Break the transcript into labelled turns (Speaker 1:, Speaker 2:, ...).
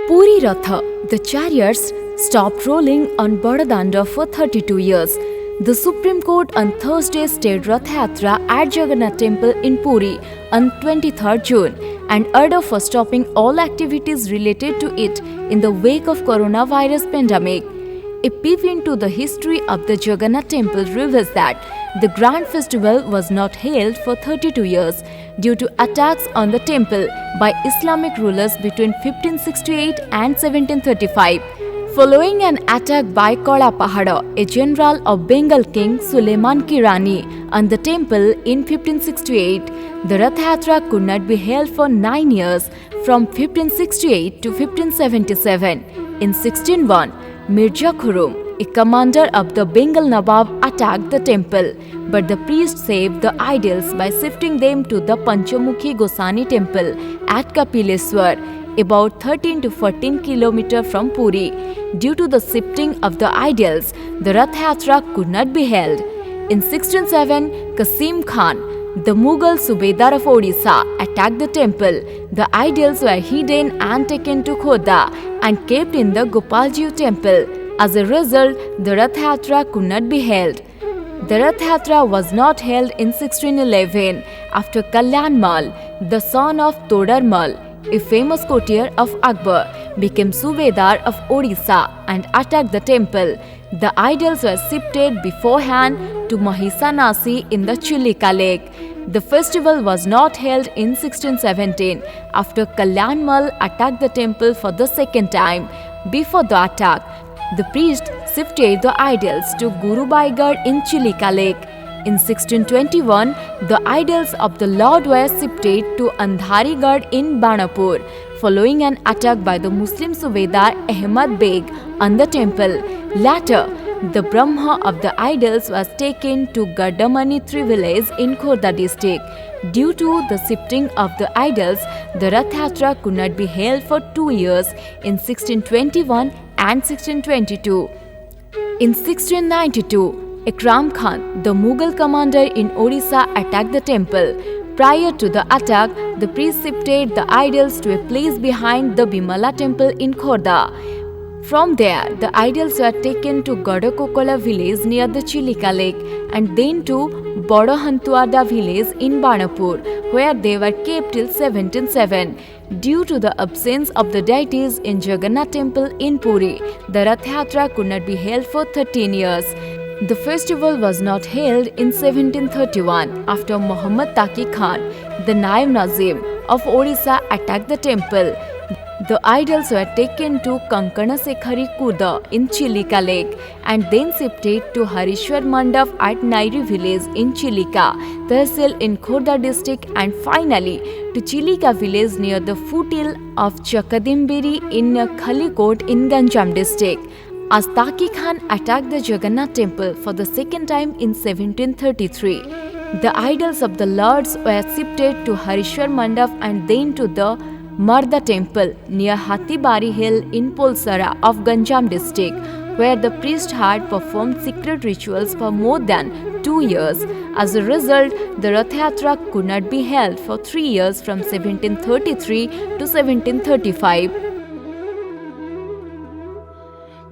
Speaker 1: Puri Ratha, the chariots stopped rolling on Badadanda for 32 years. The Supreme Court on Thursday stayed Rath Yatra at Jagannath Temple in Puri on 23rd June and ordered for stopping all activities related to it in the wake of coronavirus pandemic. A peep into the history of the Jagannath Temple reveals that the Grand Festival was not held for 32 years due to attacks on the temple by Islamic rulers between 1568 and 1735. Following an attack by Kala Pahada, a general of Bengal king Suleiman Kirani, on the temple in 1568, the Rath Yatra could not be held for 9 years from 1568 to 1577. In 1601, Mirza Khurram, a commander of the Bengal Nawab, attacked the temple, but the priest saved the idols by shifting them to the Panchamukhi Gosani temple at Kapileswar, about 13 to 14 km from Puri. Due to the shifting of the idols, the Rath Yatra could not be held. In 1607, Qasim Khan, the Mughal Subedar of Odisha, attacked the temple. The idols were hidden and taken to Khodda and kept in the Gopalji temple. As a result, the Rath Yatra could not be held. The Rath Yatra was not held in 1611 after Kalyan Mal, the son of Todar Mal, a famous courtier of Akbar, became Subedar of Odisha and attacked the temple. The idols were shifted beforehand to Mahisanasi in the Chilika Lake. The festival was not held in 1617 after Kalyan Mal attacked the temple for the second time. Before the attack, the priest shifted the idols to Gurubaigarh in Chilika Lake. In 1621, the idols of the Lord were shifted to Andharigarh in Banapur, following an attack by the Muslim Subedar Ahmad Beg on the temple. Later, the Brahma of the idols was taken to Gardamanitri village in Khordha district. Due to the shifting of the idols, the Rath Yatra could not be held for 2 years in 1621 and 1622. In 1692, Ikram Khan, the Mughal commander in Odisha, attacked the temple. Prior to the attack, the priest shifted the idols to a place behind the Bimala temple in Khordha. From there, the idols were taken to Gadakokola village near the Chilika Lake and then to Bodohantuada village in Banapur, where they were kept till 1707. Due to the absence of the deities in Jagannath temple in Puri, the Rath Yatra could not be held for 13 years. The festival was not held in 1731 after Muhammad Taqi Khan, the Naib Nazim of Odisha, attacked the temple. The idols were taken to Kankana Sekhari Kuda in Chilika Lake and then shifted to Harishwar Mandap at Nairi village in Chilika, Tehsil in Khordha district, and finally to Chilika village near the foothill of Chakadimbiri in Khalikot in Ganjam district. As Taqi Khan attacked the Jagannath temple for the second time in 1733, the idols of the lords were shifted to Harishwar Mandap and then to the Marda temple near Hatibari Hill in Polsara of Ganjam district, where the priest had performed secret rituals for more than 2 years. As a result, the Rath Yatra could not be held for 3 years from 1733 to 1735.